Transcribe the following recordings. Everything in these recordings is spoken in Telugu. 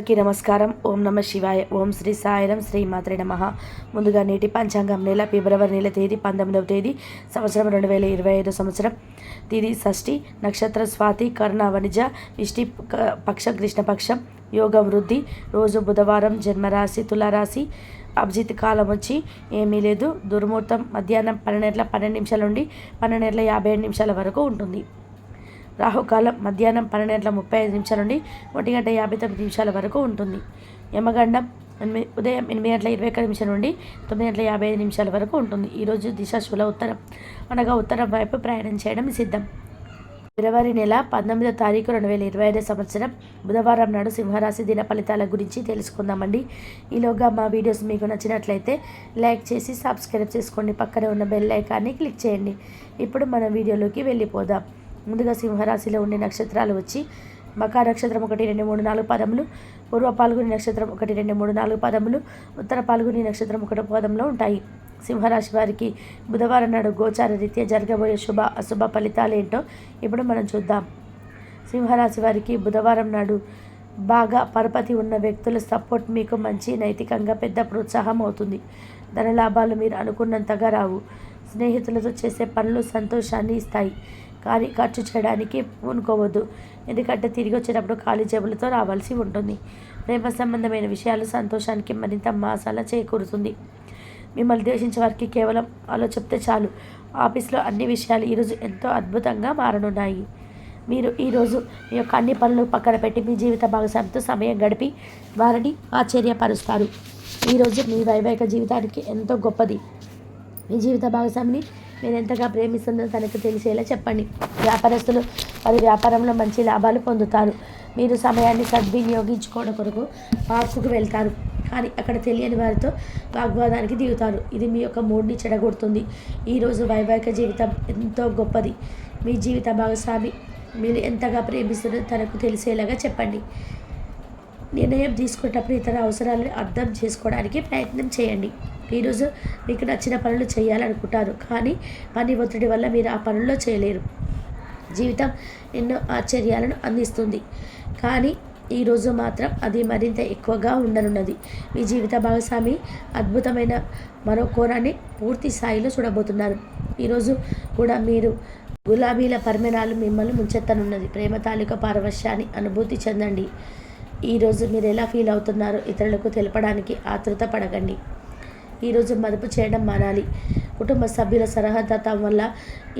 నమస్కారం. ఓం నమ శివాయ. ఓం శ్రీ సాయిరం. శ్రీ మాత్రే నమః. ముందుగా నేటి పంచాంగం నెల ఫిబ్రవరి నెల తేదీ 19వ తేదీ సంవత్సరం 2025 సంవత్సరం. తిది షష్ఠి, నక్షత్ర స్వాతి, కర్ణ వనిజ, విష్టి పక్షం కృష్ణపక్షం, యోగ వృద్ధి, రోజు బుధవారం, జన్మరాశి తులారాశి. అభిజిత్ కాలం వచ్చి ఏమీ లేదు. దుర్ముహూర్తం మధ్యాహ్నం 12:12 నుండి 12:57 వరకు ఉంటుంది. రాహుకాలం మధ్యాహ్నం 12:35 నుండి 1:59 వరకు ఉంటుంది. యమగండం ఉదయం 8:21 నుండి 9:55 వరకు ఉంటుంది. ఈరోజు దిశ శూల ఉత్తరం, అనగా ఉత్తరం వైపు ప్రయాణం చేయడం సిద్ధం. ఫిబ్రవరి నెల 19వ తారీఖు 2025 సంవత్సరం బుధవారం నాడు సింహరాశి దిన ఫలితాల గురించి తెలుసుకుందామండి. ఈలోగా మా వీడియోస్ మీకు నచ్చినట్లయితే లైక్ చేసి సబ్స్క్రైబ్ చేసుకోండి. పక్కనే ఉన్న బెల్ ఐకాన్ని క్లిక్ చేయండి. ఇప్పుడు మన వీడియోలోకి వెళ్ళిపోదాం. ముందుగా సింహరాశిలో ఉండే నక్షత్రాలు వచ్చి మకా నక్షత్రం 1, 2, 3, 4 పదములు, పూర్వ పాల్గొని నక్షత్రం 1, 2, 3, 4 పదములు, ఉత్తర పాల్గొని నక్షత్రం 1 పదంలో ఉంటాయి. సింహరాశి వారికి బుధవారం నాడు గోచార రీత్యా జరగబోయే శుభ అశుభ ఫలితాలు ఏంటో ఇప్పుడు మనం చూద్దాం. సింహరాశి వారికి బుధవారం నాడు బాగా పరపతి ఉన్న వ్యక్తుల సపోర్ట్ మీకు మంచి నైతికంగా పెద్ద ప్రోత్సాహం అవుతుంది. ధనలాభాలు మీరు అనుకున్నంతగా రావు. స్నేహితులతో చేసే పనులు సంతోషాన్ని ఇస్తాయి. కానీ ఖర్చు చేయడానికి పూనుకోవద్దు, ఎందుకంటే తిరిగి వచ్చేటప్పుడు ఖాళీ జేబులతో రావాల్సి ఉంటుంది. ప్రేమ సంబంధమైన విషయాలు సంతోషానికి మరింత మసాలా చేకూరుతుంది. మిమ్మల్ని ద్వేషించే వారికి కేవలం అలా చెప్తే చాలు. ఆఫీస్లో అన్ని విషయాలు ఈరోజు ఎంతో అద్భుతంగా మారనున్నాయి. మీరు ఈరోజు మీ యొక్క అన్ని పనులు పక్కన పెట్టి మీ జీవిత భాగస్వామితో సమయం గడిపి వారిని ఆశ్చర్యపరుస్తారు. ఈరోజు మీ వైవాహిక జీవితానికి ఎంతో గొప్పది. మీ జీవిత భాగస్వామిని మీరు ఎంతగా ప్రేమిస్తుందో తనకు తెలిసేలా చెప్పండి. వ్యాపారస్తులు వారి వ్యాపారంలో మంచి లాభాలు పొందుతారు. మీరు సమయాన్ని సద్వినియోగించుకోవడం కొరకు పార్కుకు వెళ్తారు, కానీ అక్కడ తెలియని వారితో వాగ్వాదానికి దిగుతారు. ఇది మీ యొక్క మూడ్ని చెడగొడుతుంది. ఈరోజు వైవాహిక జీవితం ఎంతో గొప్పది. మీ జీవిత భాగస్వామి మీరు ఎంతగా ప్రేమిస్తుందో తనకు తెలిసేలాగా చెప్పండి. నిర్ణయం తీసుకునేటప్పుడు ఇతర అవసరాలను అర్థం చేసుకోవడానికి ప్రయత్నం చేయండి. ఈరోజు మీకు నచ్చిన పనులు చేయాలనుకుంటారు, కానీ పని ఒత్తిడి వల్ల మీరు ఆ పనుల్లో చేయలేరు. జీవితం ఎన్నో ఆశ్చర్యాలను అందిస్తుంది, కానీ ఈరోజు మాత్రం అది మరింత ఎక్కువగా ఉండనున్నది. మీ జీవిత భాగస్వామి అద్భుతమైన మరో కోణాన్ని పూర్తి స్థాయిలో చూడబోతున్నారు. ఈరోజు కూడా మీరు గులాబీల పరిమాణాలు మిమ్మల్ని ముంచెత్తనున్నది. ప్రేమ తాలూకా పారవశ్యాన్ని అనుభూతి చెందండి. ఈరోజు మీరు ఎలా ఫీల్ అవుతున్నారో ఇతరులకు తెలపడానికి ఆతృత పడకండి. ఈరోజు మదుపు చేయడం మానాలి. కుటుంబ సభ్యుల సరహద్దతం వల్ల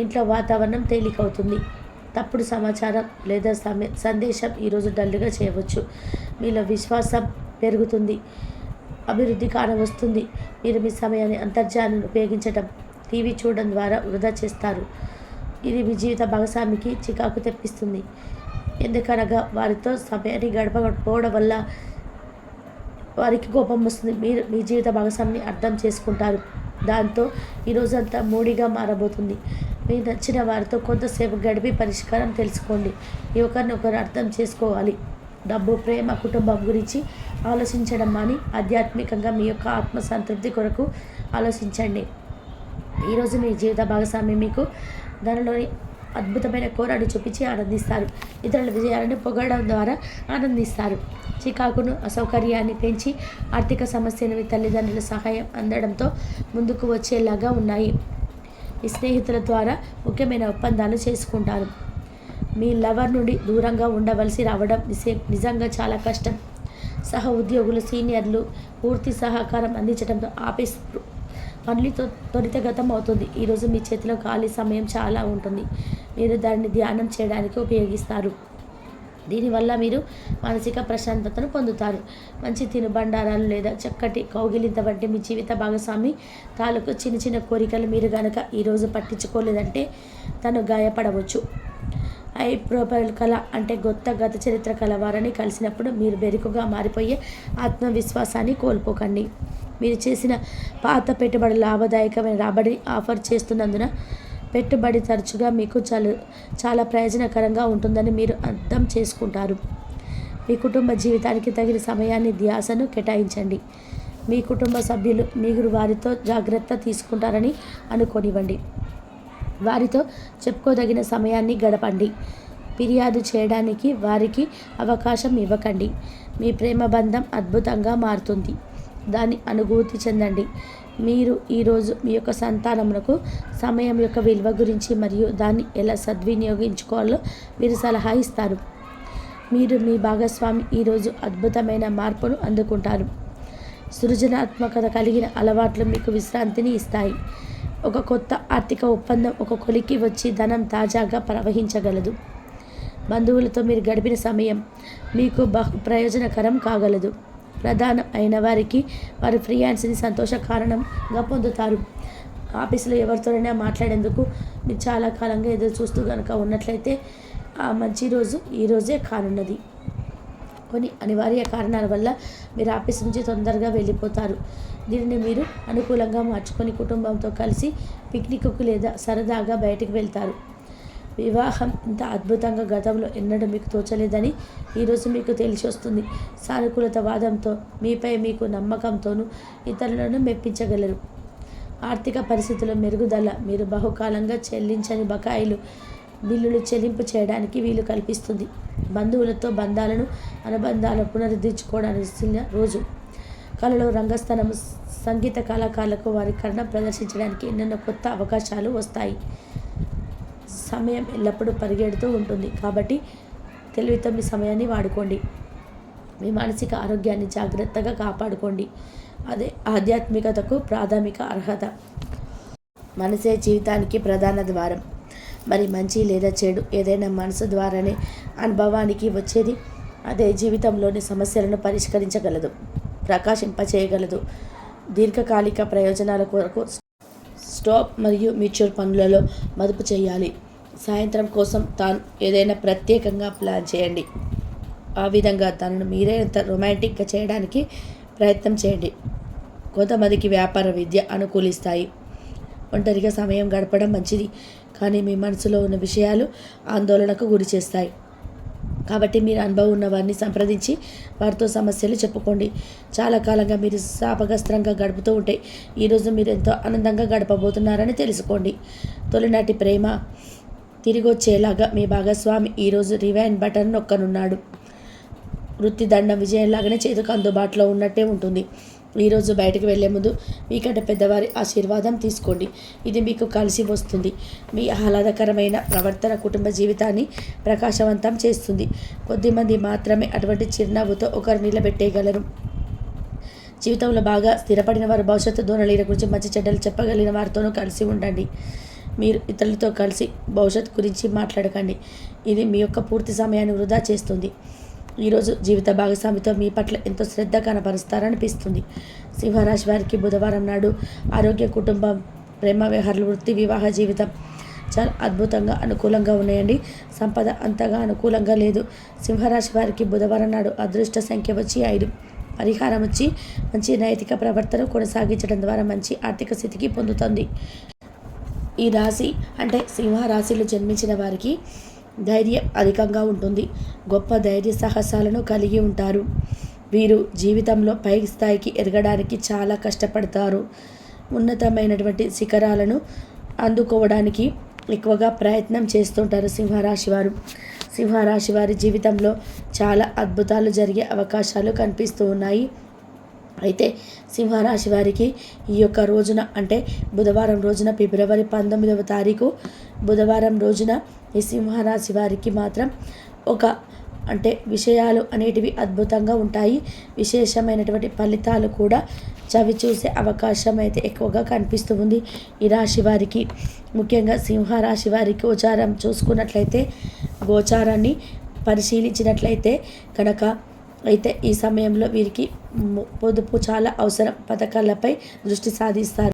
ఇంట్లో వాతావరణం తేలికవుతుంది. తప్పుడు సమాచారం లేదా సందేశం ఈరోజు డల్లుగా చేయవచ్చు. మీలో విశ్వాసం పెరుగుతుంది, అభివృద్ధి కానవస్తుంది. మీరు మీ సమయాన్ని అంతర్జాలను ఉపయోగించడం, టీవీ చూడడం ద్వారా వృధా చేస్తారు. ఇది మీ జీవిత భాగస్వామికి చికాకు తెప్పిస్తుంది, ఎందుకనగా వారితో సమయాన్ని గడపకపోవడం వల్ల వారికి కోపం వస్తుంది. మీరు మీ జీవిత భాగస్వామిని అర్థం చేసుకుంటారు. దాంతో ఈరోజంతా మూడీగా మారబోతుంది. మీకు నచ్చిన వారితో కొంతసేపు గడిపి పరిష్కారం తెలుసుకోండి. ఒకరిని ఒకరు అర్థం చేసుకోవాలి. డబ్బు, ప్రేమ, కుటుంబం గురించి ఆలోచించడం అని ఆధ్యాత్మికంగా మీ యొక్క ఆత్మసంతృప్తి కొరకు ఆలోచించండి. ఈరోజు మీ జీవిత భాగస్వామి మీకు దానిలోని అద్భుతమైన కోరాన్ని చూపించి ఆనందిస్తారు. ఇతరుల విజయాలను పొగడడం ద్వారా ఆనందిస్తారు. చికాకును, అసౌకర్యాన్ని పెంచి ఆర్థిక సమస్యను మీ తల్లిదండ్రుల సహాయం అందడంతో ముందుకు వచ్చేలాగా ఉన్నాయి. మీ స్నేహితుల ద్వారా ముఖ్యమైన ఒప్పందాలు చేసుకుంటారు. మీ లవర్ నుండి దూరంగా ఉండవలసి రావడం నిజంగా చాలా కష్టం. సహ ఉద్యోగులు, సీనియర్లు పూర్తి సహకారం అందించడంతో ఆఫీస్ పనులతో త్వరితగతం అవుతుంది. ఈరోజు మీ చేతిలో ఖాళీ సమయం చాలా ఉంటుంది. మీరు దాన్ని ధ్యానం చేయడానికి ఉపయోగిస్తారు. దీనివల్ల మీరు మానసిక ప్రశాంతతను పొందుతారు. మంచి తినుబండారాలు లేదా చక్కటి కౌగిలింత వంటి మీ జీవిత భాగస్వామి తాలూకు చిన్న చిన్న కోరికలు మీరు గనక ఈరోజు పట్టించుకోలేదంటే తను గాయపడవచ్చు. హై ప్రొఫైల్ కళ అంటే గత చరిత్ర కలవారని కలిసినప్పుడు మీరు బెరుకుగా మారిపోయే ఆత్మవిశ్వాసాన్ని కోల్పోకండి. మీరు చేసిన పాత పెట్టుబడి లాభదాయకమైన రాబడి ఆఫర్ చేస్తున్నందున పెట్టుబడి తరచుగా మీకు చాలా ప్రయోజనకరంగా ఉంటుందని మీరు అర్థం చేసుకుంటారు. మీ కుటుంబ జీవితానికి తగిన సమయాన్ని ధ్యాసను కేటాయించండి. మీ కుటుంబ సభ్యులు మీరు వారితో జాగ్రత్త తీసుకుంటారని అనుకోనివ్వండి. వారితో చెప్పుకోదగిన సమయాన్ని గడపండి. ఫిర్యాదు చేయడానికి వారికి అవకాశం ఇవ్వకండి. మీ ప్రేమ బంధం అద్భుతంగా మారుతుంది. దాన్ని అనుభూతి చెందండి. మీరు ఈరోజు మీ యొక్క సంతానమునకు సమయం యొక్క విలువ గురించి మరియు దాన్ని ఎలా సద్వినియోగించుకోవాలో మీరు సలహా ఇస్తారు. మీరు మీ భాగస్వామి ఈరోజు అద్భుతమైన మార్పును అందుకుంటారు. సృజనాత్మకత కలిగిన అలవాట్లు మీకు విశ్రాంతిని ఇస్తాయి. ఒక కొత్త ఆర్థిక ఒప్పందం ఒక కొలికి వచ్చి ధనం తాజాగా ప్రవహించగలదు. బంధువులతో మీరు గడిపిన సమయం మీకు బహు ప్రయోజనకరం కాగలదు. ప్రధానం అయిన వారికి వారి ఫ్రీలాన్స్ని సంతోష కారణంగా పొందుతారు. ఆఫీసులో ఎవరితోనైనా మాట్లాడేందుకు మీరు చాలా కాలంగా ఎదురు చూస్తూ కనుక ఉన్నట్లయితే ఆ మంచి రోజు ఈరోజే కానున్నది. కొన్ని అనివార్య కారణాల వల్ల మీరు ఆఫీస్ నుంచి తొందరగా వెళ్ళిపోతారు. దీనిని మీరు అనుకూలంగా మార్చుకొని కుటుంబంతో కలిసి పిక్నిక్కు లేదా సరదాగా బయటికి వెళ్తారు. వివాహం ఇంత అద్భుతంగా గతంలో ఎన్నడూ మీకు తోచలేదని ఈరోజు మీకు తెలిసి వస్తుంది. సానుకూలత వాదంతో మీపై మీకు నమ్మకంతోనూ ఇతరులను మెప్పించగలరు. ఆర్థిక పరిస్థితుల మెరుగుదల మీరు బహుకాలంగా చెల్లించని బకాయిలు బిల్లులు చెల్లింపు చేయడానికి వీలు కల్పిస్తుంది. బంధువులతో అనుబంధాలను పునరుద్ధరించుకోవడానికి రోజు. కళలో రంగస్థలం సంగీత కళాకారులకు వారి కళను ప్రదర్శించడానికి ఎన్నెన్నో కొత్త అవకాశాలు వస్తాయి. సమయం ఎల్లప్పుడూ పరిగెడుతూ ఉంటుంది కాబట్టి తెలివితో మీ సమయాన్ని వాడుకోండి. మీ మానసిక ఆరోగ్యాన్ని జాగ్రత్తగా కాపాడుకోండి. అదే ఆధ్యాత్మికతకు ప్రాథమిక అర్హత. మనసే జీవితానికి ప్రధాన ద్వారం. మరి మంచి లేదా చెడు ఏదైనా మనసు ద్వారానే అనుభవానికి వచ్చేది. అదే జీవితంలోని సమస్యలను పరిష్కరించగలదు, ప్రకాశింపచేయగలదు. దీర్ఘకాలిక ప్రయోజనాల కొరకు స్టాక్ మరియు మ్యూచువల్ ఫండ్లలో మదుపు చేయాలి. సాయంత్రం కోసం తాను ఏదైనా ప్రత్యేకంగా ప్లాన్ చేయండి. ఆ విధంగా తనను మీరే రొమాంటిక్గా చేయడానికి ప్రయత్నం చేయండి. కొంతమందికి వ్యాపార విద్య అనుకూలిస్తాయి. ఒంటరిగా సమయం గడపడం మంచిది, కానీ మీ మనసులో ఉన్న విషయాలు ఆందోళనకు గురి చేస్తాయి. కాబట్టి మీరు అనుభవం ఉన్న వారిని సంప్రదించి వారితో సమస్యలు చెప్పుకోండి. చాలా కాలంగా మీరు శాపగ్రస్తంగా గడుపుతూ ఉంటే ఈరోజు మీరు ఎంతో ఆనందంగా గడపబోతున్నారని తెలుసుకోండి. తొలినాటి ప్రేమ తిరిగి వచ్చేలాగా మీ భాగస్వామి ఈరోజు రివైండ్ బటన్ నొక్కనున్నాడు. వృత్తి దండం విజయంలాగానే చేతికి అందుబాటులో ఉన్నట్టే ఉంటుంది. ఈరోజు బయటకు వెళ్లే ముందు మీకంటే పెద్దవారి ఆశీర్వాదం తీసుకోండి. ఇది మీకు కలిసి వస్తుంది. మీ ఆహ్లాదకరమైన ప్రవర్తన కుటుంబ జీవితాన్ని ప్రకాశవంతం చేస్తుంది. కొద్దిమంది మాత్రమే అటువంటి చిరునవ్వుతో ఒకరు నిలబెట్టేయగలరు. జీవితంలో బాగా స్థిరపడిన వారు భవిష్యత్తు ధోరణుల గురించి మంచి చెడ్డలు చెప్పగలిగిన వారితోనూ కలిసి ఉండండి. మీరు ఇతరులతో కలిసి భవిష్యత్తు గురించి మాట్లాడకండి. ఇది మీ యొక్క పూర్తి సమయాన్ని వృధా చేస్తుంది. ఈరోజు జీవిత భాగస్వామితో మీ పట్ల ఎంతో శ్రద్ధ కనపరుస్తారనిపిస్తుంది. సింహరాశి వారికి బుధవారం నాడు ఆరోగ్య, కుటుంబం, ప్రేమ వ్యవహారాలు, వృత్తి, వివాహ జీవితం చాలా అద్భుతంగా అనుకూలంగా ఉన్నాయండి. సంపద అంతగా అనుకూలంగా లేదు. సింహరాశి వారికి బుధవారం నాడు అదృష్ట సంఖ్య వచ్చి 5. పరిహారం వచ్చి మంచి నైతిక ప్రవర్తన కొనసాగించడం ద్వారా మంచి ఆర్థిక స్థితికి పొందుతుంది. ఈ రాశి అంటే సింహరాశిలో జన్మించిన వారికి ధైర్యం అధికంగా ఉంటుంది. గొప్ప ధైర్య సాహసాలను కలిగి ఉంటారు. వీరు జీవితంలో పై స్థాయికి ఎదగడానికి చాలా కష్టపడతారు. ఉన్నతమైనటువంటి శిఖరాలను అందుకోవడానికి ఎక్కువగా ప్రయత్నం చేస్తుంటారు సింహరాశి వారు. సింహరాశి వారి జీవితంలో చాలా అద్భుతాలు జరిగే అవకాశాలు కనిపిస్తూ ఉన్నాయి. అయితే సింహరాశి వారికి ఈ యొక్క రోజున అంటే బుధవారం రోజున ఫిబ్రవరి 19వ తారీఖు బుధవారం రోజున ఈ సింహరాశి వారికి మాత్రం విషయాలు అనేటివి అద్భుతంగా ఉంటాయి. విశేషమైనటువంటి ఫలితాలు కూడా చవి చూసే అవకాశం అయితే ఎక్కువగా కనిపిస్తూ ఉంది ఈ రాశి వారికి. ముఖ్యంగా సింహరాశి వారి గోచారం చూసుకున్నట్లయితే, గోచారాన్ని పరిశీలించినట్లయితే కనుక అయితే ఈ సమయంలో వీరికి పొదుపు చాలా అవసరం. పథకాలపై దృష్టి సాధిస్తారు.